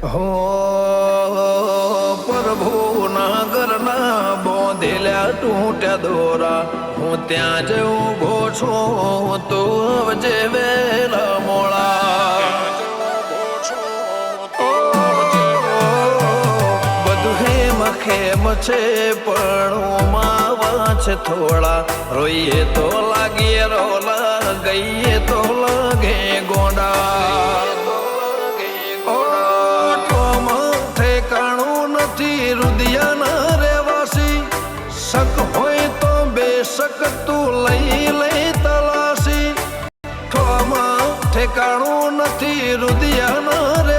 હો પ્રભુ નગરના બોંધેલ્યા તૂટ્યા દોરા હું ત્યાં જ ઊભો છું તું આવજે વેલા મોળા બધું હેમ ખેમ છે પણ માવા છે થોડા રોઈએ તો લાગીએ રોલા ગઈએ તો લાગે ગોંડા રુદિયાના રેવાસી શક હોય તો બેશક તું લઈ લે તલાસી ઠોમાં ઠેકાણું નથી રુદિયાના રે